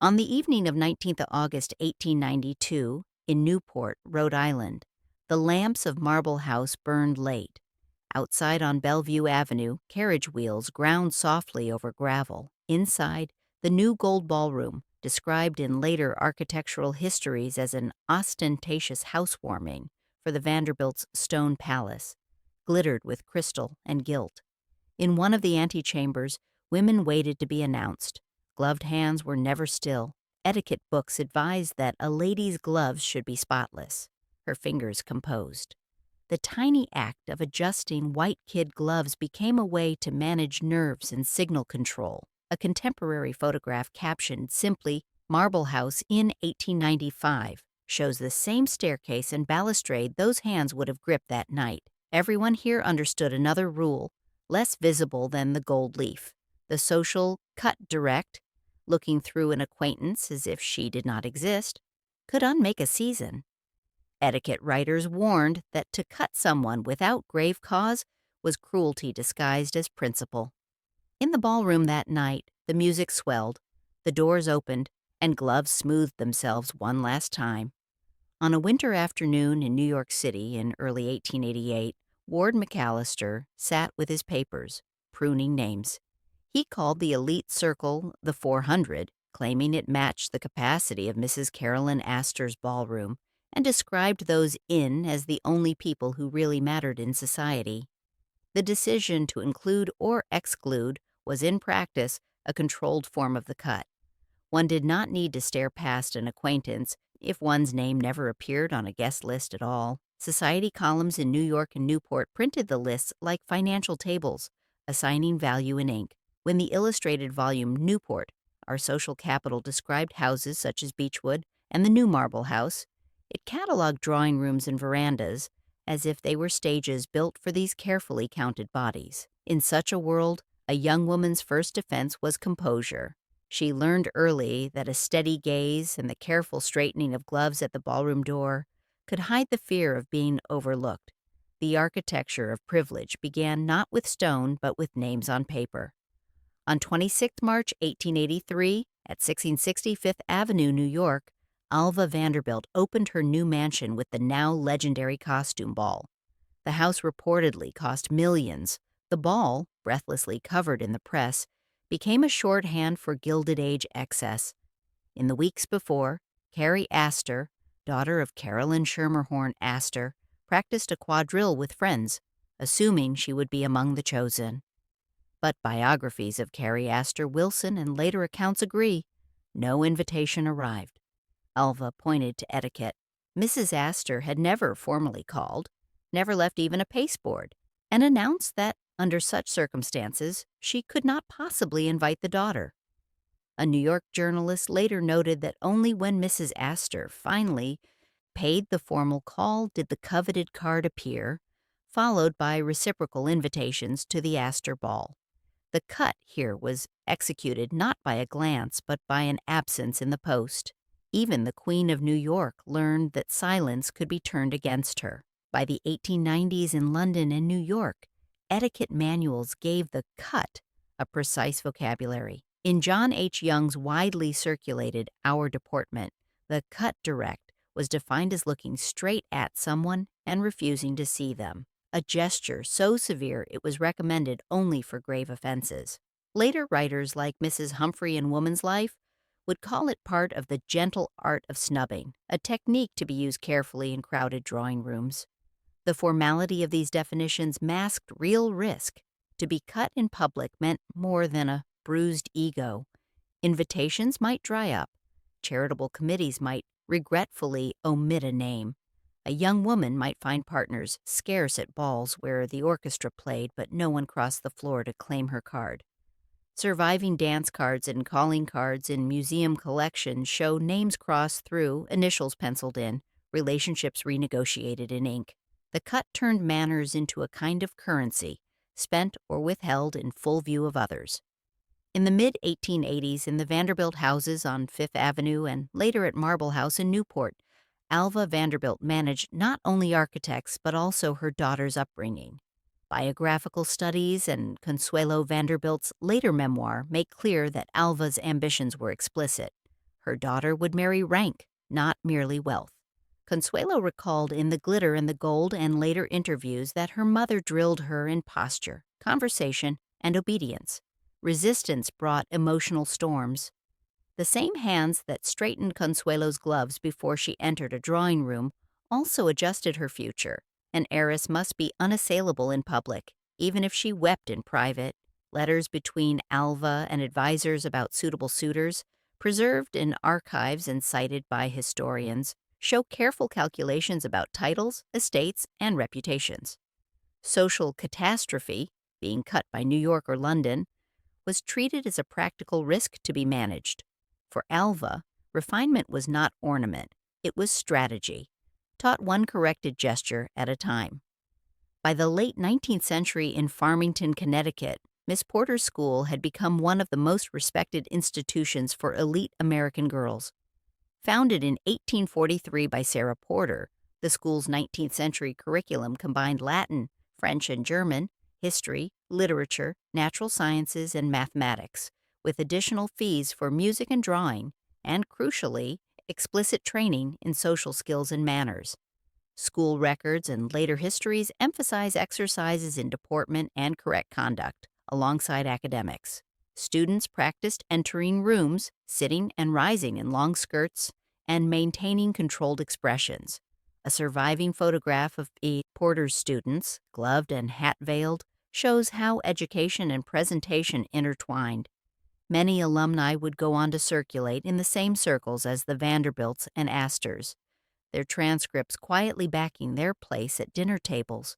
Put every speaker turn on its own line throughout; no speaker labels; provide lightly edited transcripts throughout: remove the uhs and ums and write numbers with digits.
On the evening of 19th of August 1892, in Newport, Rhode Island, the lamps of Marble House burned late. Outside on Bellevue Avenue, carriage wheels ground softly over gravel. Inside, the new gold ballroom, described in later architectural histories as an ostentatious housewarming for the Vanderbilts' stone palace, glittered with crystal and gilt. In one of the antechambers, women waited to be announced. Gloved hands were never still. Etiquette books advised that a lady's gloves should be spotless, her fingers composed. The tiny act of adjusting white kid gloves became a way to manage nerves and signal control. A contemporary photograph captioned simply Marble House in 1895 shows the same staircase and balustrade those hands would have gripped that night. Everyone here understood another rule, less visible than the gold leaf. The social cut direct, looking through an acquaintance as if she did not exist, could unmake a season. Etiquette writers warned that to cut someone without grave cause was cruelty disguised as principle. In the ballroom that night, the music swelled, the doors opened, and gloves smoothed themselves one last time. On a winter afternoon in New York City in early 1888, Ward McAllister sat with his papers, pruning names. He called the elite circle the 400, claiming it matched the capacity of Mrs. Carolyn Astor's ballroom, and described those in as the only people who really mattered in society. The decision to include or exclude was in practice a controlled form of the cut. One did not need to stare past an acquaintance if one's name never appeared on a guest list at all. Society columns in New York and Newport printed the lists like financial tables, assigning value in ink. When the illustrated volume Newport, Our Social Capital, described houses such as Beechwood and the New Marble House, it cataloged drawing rooms and verandas as if they were stages built for these carefully counted bodies. In such a world, a young woman's first defense was composure. She learned early that a steady gaze and the careful straightening of gloves at the ballroom door could hide the fear of being overlooked. The architecture of privilege began not with stone but with names on paper. On 26 March 1883, at 1660 Fifth Avenue, New York, Alva Vanderbilt opened her new mansion with the now legendary costume ball. The house reportedly cost millions. The ball, breathlessly covered in the press, became a shorthand for Gilded Age excess. In the weeks before, Carrie Astor, daughter of Carolyn Schermerhorn Astor, practiced a quadrille with friends, assuming she would be among the chosen. But biographies of Carrie Astor Wilson and later accounts agree. No invitation arrived. Alva pointed to Etiquette. Mrs. Astor had never formally called, never left even a pasteboard, and announced that, under such circumstances, she could not possibly invite the daughter. A New York journalist later noted that only when Mrs. Astor finally paid the formal call did the coveted card appear, followed by reciprocal invitations to the Astor ball. The cut here was executed not by a glance but by an absence in the post. Even the Queen of New York learned that silence could be turned against her. By the 1890s in London and New York, etiquette manuals gave the cut a precise vocabulary. In John H. Young's widely circulated Our Deportment, the cut direct was defined as looking straight at someone and refusing to see them, a gesture so severe it was recommended only for grave offenses. Later writers like Mrs. Humphrey in Woman's Life would call it part of the gentle art of snubbing, a technique to be used carefully in crowded drawing rooms. The formality of these definitions masked real risk. To be cut in public meant more than a bruised ego. Invitations might dry up. Charitable committees might regretfully omit a name. A young woman might find partners scarce at balls where the orchestra played but no one crossed the floor to claim her card. Surviving dance cards and calling cards in museum collections show names crossed through, initials penciled in, relationships renegotiated in ink. The cut turned manners into a kind of currency, spent or withheld in full view of others. In the mid-1880s, in the Vanderbilt houses on Fifth Avenue and later at Marble House in Newport, Alva Vanderbilt managed not only architects but also her daughter's upbringing. Biographical studies and Consuelo Vanderbilt's later memoir make clear that Alva's ambitions were explicit. Her daughter would marry rank, not merely wealth. Consuelo recalled in The Glitter and the Gold and later interviews that her mother drilled her in posture, conversation, and obedience. Resistance brought emotional storms. The same hands that straightened Consuelo's gloves before she entered a drawing room also adjusted her future. An heiress must be unassailable in public, even if she wept in private. Letters between Alva and advisors about suitable suitors, preserved in archives and cited by historians, show careful calculations about titles, estates, and reputations. Social catastrophe, being cut by New York or London, was treated as a practical risk to be managed. For Alva, refinement was not ornament, it was strategy, taught one corrected gesture at a time. By the late 19th century in Farmington, Connecticut, Miss Porter's school had become one of the most respected institutions for elite American girls. Founded in 1843 by Sarah Porter, the school's 19th century curriculum combined Latin, French, and German, history, literature, natural sciences, and mathematics, with additional fees for music and drawing, and, crucially, explicit training in social skills and manners. School records and later histories emphasize exercises in deportment and correct conduct, alongside academics. Students practiced entering rooms, sitting and rising in long skirts, and maintaining controlled expressions. A surviving photograph of a Porter's students, gloved and hat-veiled, shows how education and presentation intertwined. Many alumni would go on to circulate in the same circles as the Vanderbilts and Astors, their transcripts quietly backing their place at dinner tables.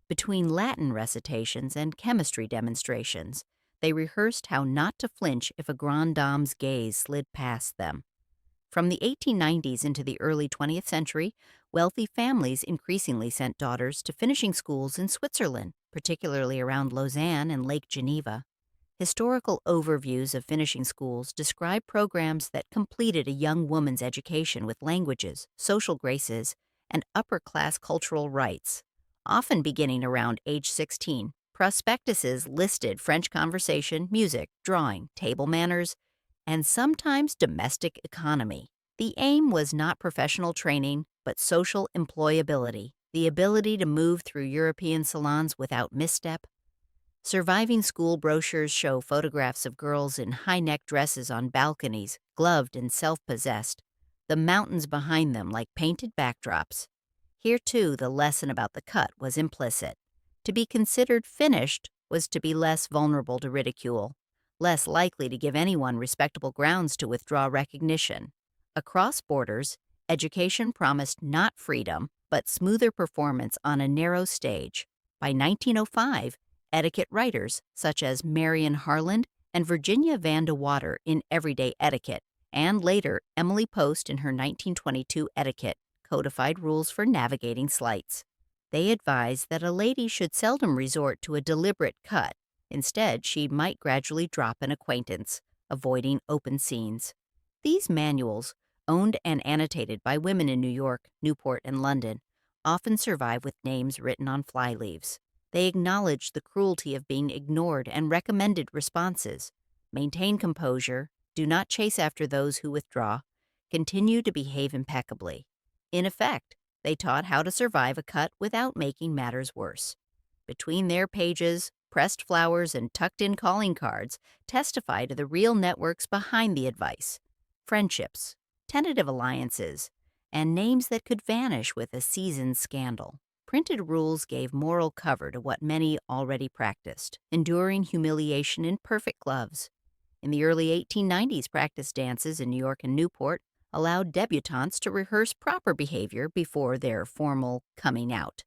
Between Latin recitations and chemistry demonstrations, they rehearsed how not to flinch if a grande dame's gaze slid past them. From the 1890s into the early 20th century, wealthy families increasingly sent daughters to finishing schools in Switzerland, particularly around Lausanne and Lake Geneva. Historical overviews of finishing schools describe programs that completed a young woman's education with languages, social graces, and upper-class cultural rights, often beginning around age 16. Prospectuses listed French conversation, music, drawing, table manners, and sometimes domestic economy. The aim was not professional training, but social employability, the ability to move through European salons without misstep. Surviving school brochures show photographs of girls in high-neck dresses on balconies, gloved and self-possessed, the mountains behind them like painted backdrops. Here, too, the lesson about the cut was implicit. To be considered finished was to be less vulnerable to ridicule, less likely to give anyone respectable grounds to withdraw recognition. Across borders, education promised not freedom, but smoother performance on a narrow stage. By 1905, etiquette writers such as Marion Harland and Virginia Van de Water in Everyday Etiquette, and later Emily Post in her 1922 Etiquette, codified rules for navigating slights. They advised that a lady should seldom resort to a deliberate cut. Instead, she might gradually drop an acquaintance, avoiding open scenes. These manuals, owned and annotated by women in New York, Newport, and London, often survive with names written on flyleaves. They acknowledge the cruelty of being ignored and recommended responses. Maintain composure, do not chase after those who withdraw, continue to behave impeccably. In effect, they taught how to survive a cut without making matters worse. Between their pages, pressed flowers and tucked-in calling cards testify to the real networks behind the advice. Friendships, tentative alliances, and names that could vanish with a seasoned scandal. Printed rules gave moral cover to what many already practiced, enduring humiliation in perfect gloves. In the early 1890s, practice dances in New York and Newport allowed debutantes to rehearse proper behavior before their formal coming out.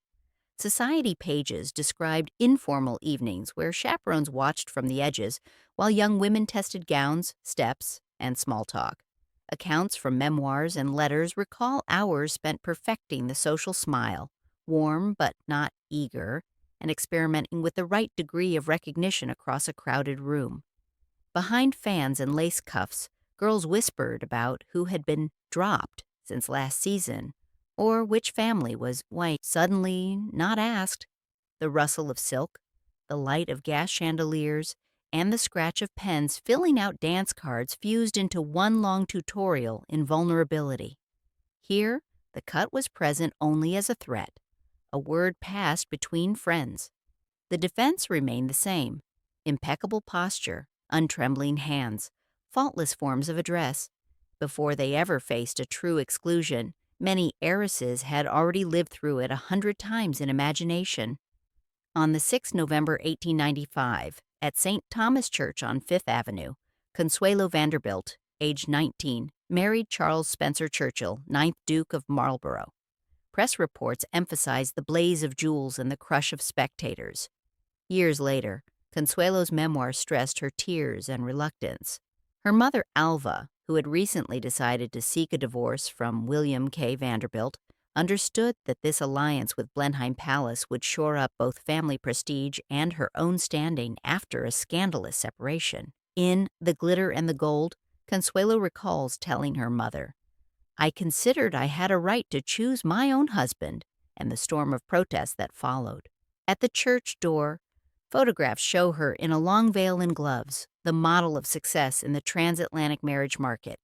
Society pages described informal evenings where chaperones watched from the edges while young women tested gowns, steps, and small talk. Accounts from memoirs and letters recall hours spent perfecting the social smile, warm but not eager, and experimenting with the right degree of recognition across a crowded room. Behind fans and lace cuffs, girls whispered about who had been dropped since last season, or which family was white, suddenly not asked. The rustle of silk, the light of gas chandeliers, and the scratch of pens filling out dance cards fused into one long tutorial in vulnerability. Here, the cut was present only as a threat, a word passed between friends. The defense remained the same: impeccable posture, untrembling hands, faultless forms of address. Before they ever faced a true exclusion, many heiresses had already lived through it 100 times in imagination. On the 6th November 1895, at St. Thomas Church on Fifth Avenue, Consuelo Vanderbilt, aged 19, married Charles Spencer Churchill, 9th Duke of Marlborough. Press reports emphasized the blaze of jewels and the crush of spectators. Years later, Consuelo's memoir stressed her tears and reluctance. Her mother, Alva, who had recently decided to seek a divorce from William K. Vanderbilt, understood that this alliance with Blenheim Palace would shore up both family prestige and her own standing after a scandalous separation. In The Glitter and the Gold, Consuelo recalls telling her mother, "I considered I had a right to choose my own husband," and the storm of protest that followed. At the church door, photographs show her in a long veil and gloves, the model of success in the transatlantic marriage market.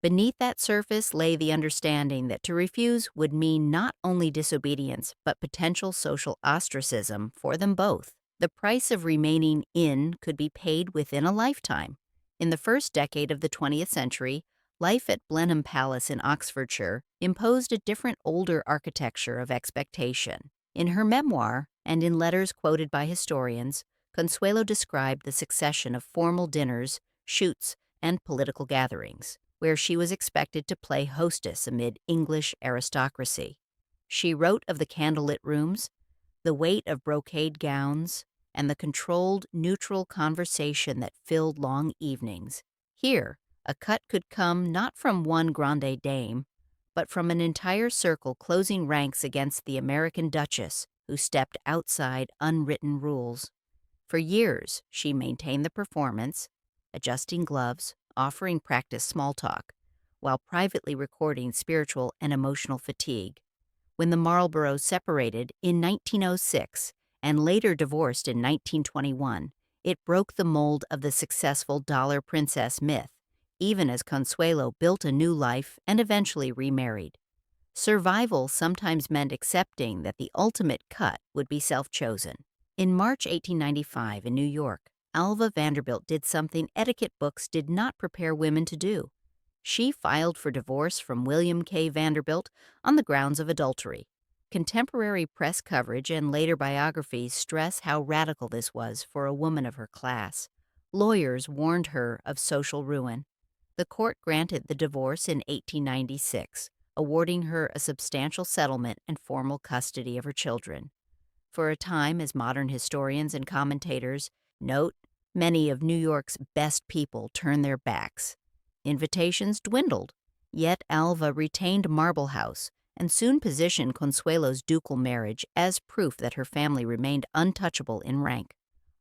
Beneath that surface lay the understanding that to refuse would mean not only disobedience, but potential social ostracism for them both. The price of remaining in could be paid within a lifetime. In the first decade of the 20th century, life at Blenheim Palace in Oxfordshire imposed a different, older architecture of expectation. In her memoir, and in letters quoted by historians, Consuelo described the succession of formal dinners, shoots, and political gatherings, where she was expected to play hostess amid English aristocracy. She wrote of the candlelit rooms, the weight of brocade gowns, and the controlled, neutral conversation that filled long evenings. Here, a cut could come not from one grande dame, but from an entire circle closing ranks against the American Duchess who stepped outside unwritten rules. For years, she maintained the performance, adjusting gloves, offering practice small talk, while privately recording spiritual and emotional fatigue. When the Marlboroughs separated in 1906 and later divorced in 1921, it broke the mold of the successful dollar princess myth, even as Consuelo built a new life and eventually remarried. Survival sometimes meant accepting that the ultimate cut would be self-chosen. In March 1895 in New York, Alva Vanderbilt did something etiquette books did not prepare women to do. She filed for divorce from William K. Vanderbilt on the grounds of adultery. Contemporary press coverage and later biographies stress how radical this was for a woman of her class. Lawyers warned her of social ruin. The court granted the divorce in 1896, awarding her a substantial settlement and formal custody of her children. For a time, as modern historians and commentators note, many of New York's best people turned their backs. Invitations dwindled, yet Alva retained Marble House and soon positioned Consuelo's ducal marriage as proof that her family remained untouchable in rank.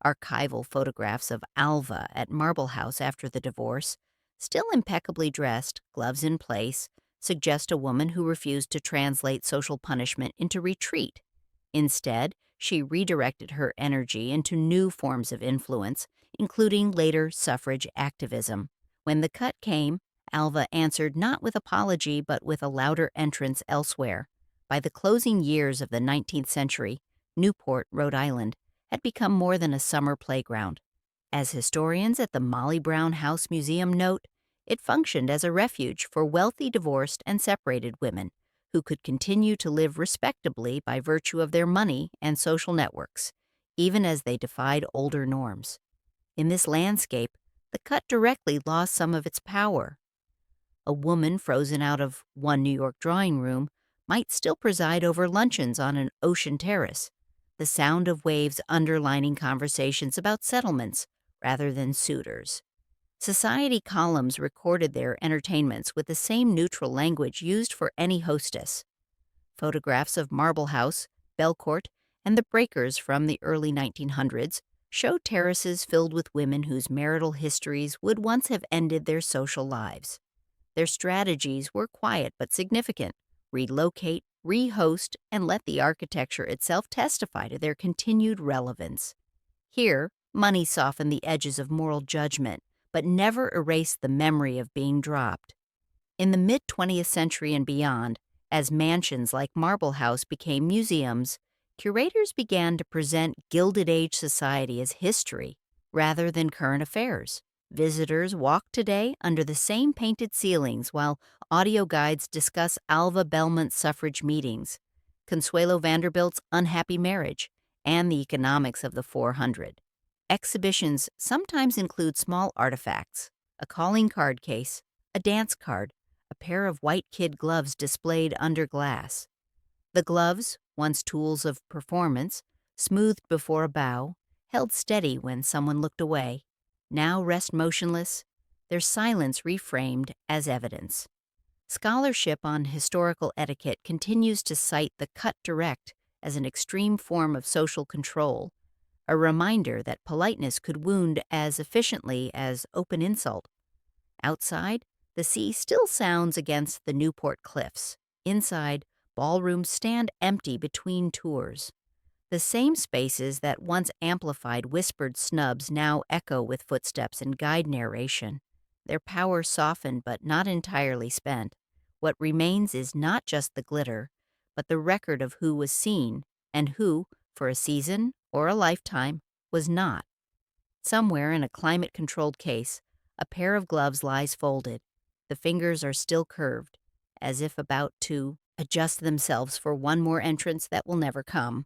Archival photographs of Alva at Marble House after the divorce, still impeccably dressed, gloves in place, suggest a woman who refused to translate social punishment into retreat. Instead, she redirected her energy into new forms of influence, including later suffrage activism. When the cut came, Alva answered not with apology but with a louder entrance elsewhere. By the closing years of the 19th century, Newport, Rhode Island, had become more than a summer playground. As historians at the Molly Brown House Museum note, it functioned as a refuge for wealthy divorced and separated women who could continue to live respectably by virtue of their money and social networks, even as they defied older norms. In this landscape, the cut directly lost some of its power. A woman frozen out of one New York drawing room might still preside over luncheons on an ocean terrace, the sound of waves underlining conversations about settlements rather than suitors. Society columns recorded their entertainments with the same neutral language used for any hostess. Photographs of Marble House, Belcourt, and the Breakers from the early 1900s show terraces filled with women whose marital histories would once have ended their social lives. Their strategies were quiet but significant: relocate, rehost, and let the architecture itself testify to their continued relevance. Here, Money softened the edges of moral judgment, but never erased the memory of being dropped. In the mid-20th century and beyond, as mansions like Marble House became museums, curators began to present Gilded Age society as history rather than current affairs. Visitors walk today under the same painted ceilings while audio guides discuss Alva Belmont's suffrage meetings, Consuelo Vanderbilt's unhappy marriage, and the economics of the 400. Exhibitions sometimes include small artifacts, a calling card case, a dance card, a pair of white kid gloves displayed under glass. The gloves, once tools of performance, smoothed before a bow, held steady when someone looked away, now rest motionless, their silence reframed as evidence. Scholarship on historical etiquette continues to cite the cut direct as an extreme form of social control, a reminder that politeness could wound as efficiently as open insult. Outside, the sea still sounds against the Newport cliffs. Inside, ballrooms stand empty between tours. The same spaces that once amplified whispered snubs now echo with footsteps and guide narration. Their power softened but not entirely spent. What remains is not just the glitter, but the record of who was seen and who, for a season or a lifetime, was not. Somewhere in a climate-controlled case, a pair of gloves lies folded. The fingers are still curved, as if about to adjust themselves for one more entrance that will never come.